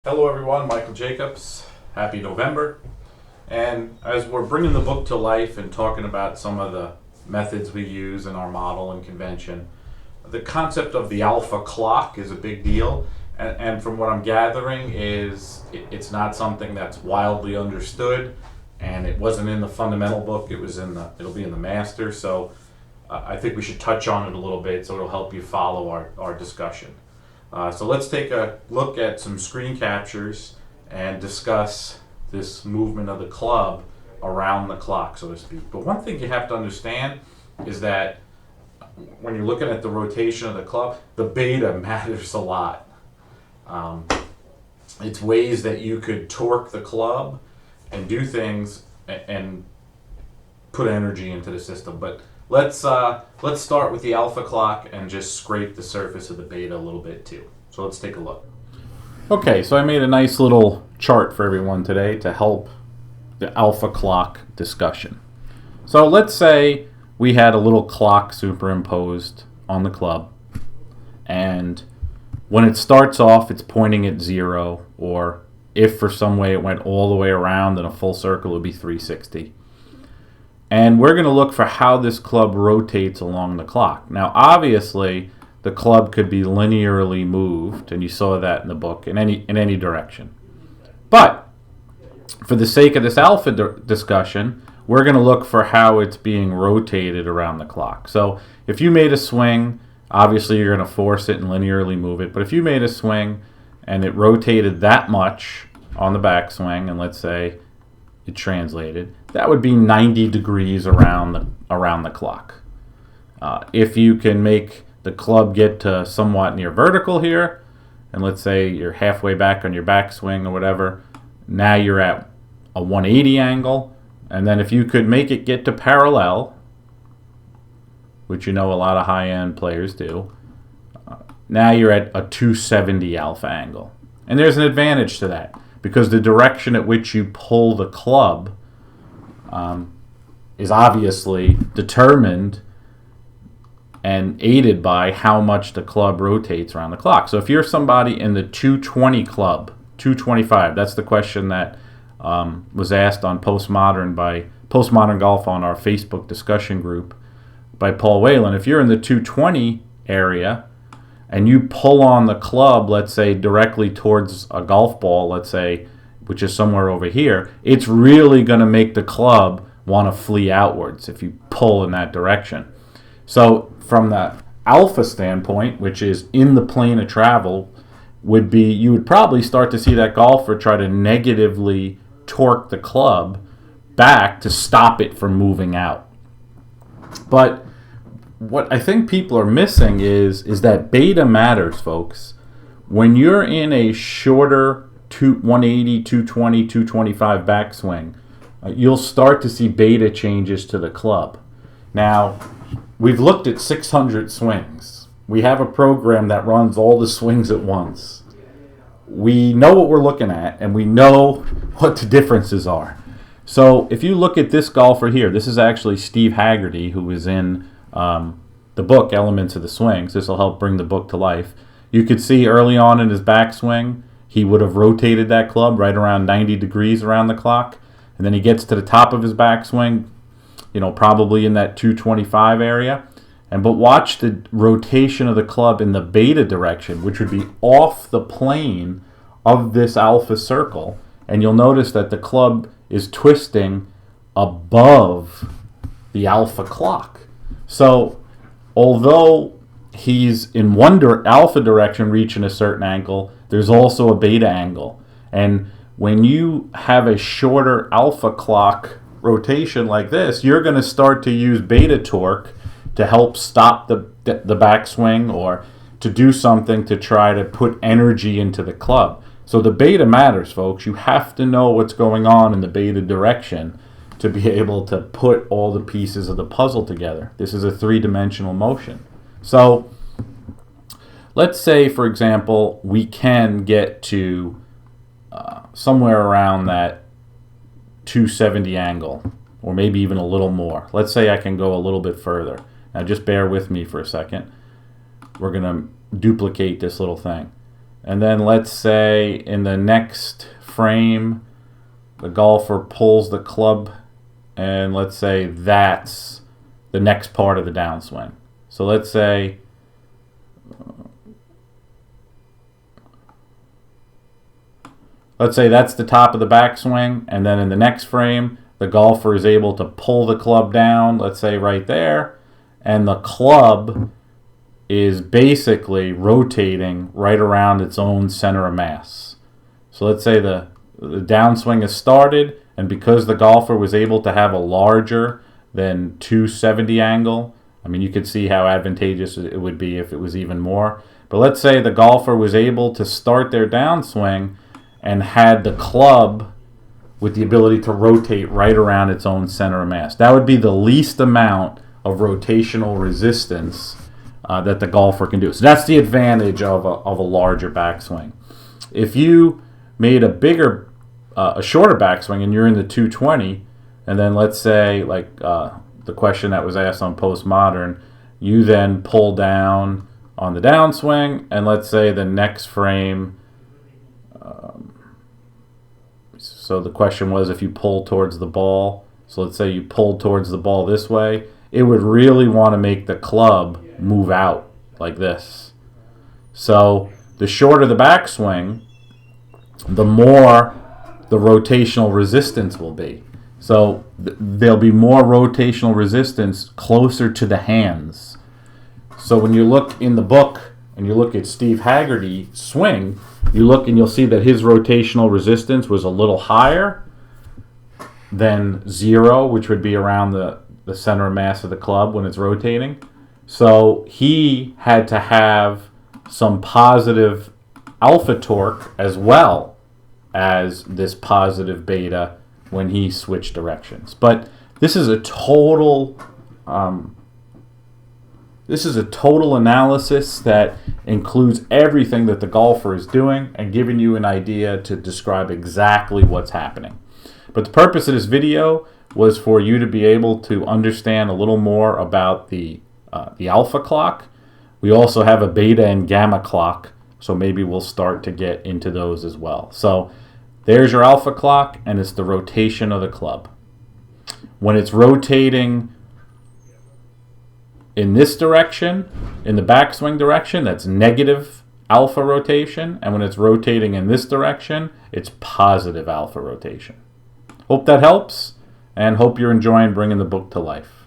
Hello everyone, Michael Jacobs. Happy November. And as we're bringing the book to life and talking about some of the methods we use in our model and convention, the concept of the alpha clock is a big deal. And from what I'm gathering is it's not something that's wildly understood, and it wasn't in the fundamental book, it'll be in the master. So I think we should touch on it a little bit so it'll help you follow our discussion. So let's take a look at some screen captures and discuss this movement of the club around the clock, so to speak. But one thing you have to understand is that when you're looking at the rotation of the club, the beta matters a lot. It's ways that you could torque the club and do things and put energy into the system. But let's start with the alpha clock and just scrape the surface of the beta a little bit too. So let's take a look. Okay, so I made a nice little chart for everyone today to help the alpha clock discussion. So let's say we had a little clock superimposed on the club, and when it starts off, it's pointing at 0, or if for some way it went all the way around in a full circle, it would be 360. And we're going to look for how this club rotates along the clock. Now, obviously, the club could be linearly moved, and you saw that in the book, in any direction. But for the sake of this alpha discussion, we're going to look for how it's being rotated around the clock. So if you made a swing, obviously you're going to force it and linearly move it. But if you made a swing and it rotated that much on the backswing, and let's say it translated, that would be 90 degrees around the clock. If you can make the club get to somewhat near vertical here, and let's say you're halfway back on your backswing or whatever, now you're at a 180 angle. And then if you could make it get to parallel, which you know a lot of high-end players do, now you're at a 270 alpha angle. And there's an advantage to that, because the direction at which you pull the club is obviously determined and aided by how much the club rotates around the clock. So if you're somebody in the 220 club, 225, that's the question that was asked on Postmodern Golf on our Facebook discussion group by Paul Whalen. If you're in the 220 area and you pull on the club, let's say directly towards a golf ball, let's say, which is somewhere over here, it's really going to make the club want to flee outwards if you pull in that direction. So from the alpha standpoint, which is in the plane of travel, you would probably start to see that golfer try to negatively torque the club back to stop it from moving out. But what I think people are missing is that beta matters, folks. When you're in a shorter 180, 220, 225 backswing, you'll start to see beta changes to the club. Now, we've looked at 600 swings. We have a program that runs all the swings at once. We know what we're looking at, and we know what the differences are. So if you look at this golfer here, this is actually Steve Haggerty, who is in the book, Elements of the Swings. This will help bring the book to life. You could see early on in his backswing, he would have rotated that club right around 90 degrees around the clock. And then he gets to the top of his backswing, probably in that 225 area. But watch the rotation of the club in the beta direction, which would be off the plane of this alpha circle. And you'll notice that the club is twisting above the alpha clock. So although he's in one alpha direction reaching a certain angle, there's also a beta angle. And when you have a shorter alpha clock rotation like this, you're going to start to use beta torque to help stop the backswing or to do something to try to put energy into the club. So the beta matters, folks. You have to know what's going on in the beta direction to be able to put all the pieces of the puzzle together. This is a three-dimensional motion. So let's say, for example, we can get to somewhere around that 270 angle, or maybe even a little more. Let's say I can go a little bit further. Now just bear with me for a second. We're going to duplicate this little thing. And then let's say in the next frame, the golfer pulls the club, and let's say that's the next part of the downswing. So let's say that's the top of the backswing, and then in the next frame, the golfer is able to pull the club down, let's say right there, and the club is basically rotating right around its own center of mass. So let's say the downswing has started, and because the golfer was able to have a larger than 270 angle, I mean, you could see how advantageous it would be if it was even more. But let's say the golfer was able to start their downswing and had the club with the ability to rotate right around its own center of mass. That would be the least amount of rotational resistance that the golfer can do. So that's the advantage of a larger backswing. If you made a shorter backswing and you're in the 220, and then let's say like the question that was asked on Postmodern, you then pull down on the downswing, and let's say the next frame, so the question was if you pull towards the ball, so let's say you pulled towards the ball this way, it would really want to make the club move out like this. So the shorter the backswing, the more the rotational resistance will be. So there'll be more rotational resistance closer to the hands. So when you look in the book and you look at Steve Haggerty's swing, you look and you'll see that his rotational resistance was a little higher than 0, which would be around the center of mass of the club when it's rotating. So he had to have some positive alpha torque as well as this positive beta when he switched directions. But this is a total analysis that includes everything that the golfer is doing and giving you an idea to describe exactly what's happening. But the purpose of this video was for you to be able to understand a little more about the alpha clock. We also have a beta and gamma clock, so maybe we'll start to get into those as well. So there's your alpha clock, and it's the rotation of the club. When it's rotating in this direction, in the backswing direction, that's negative alpha rotation, and when it's rotating in this direction, it's positive alpha rotation. Hope that helps, and hope you're enjoying bringing the book to life.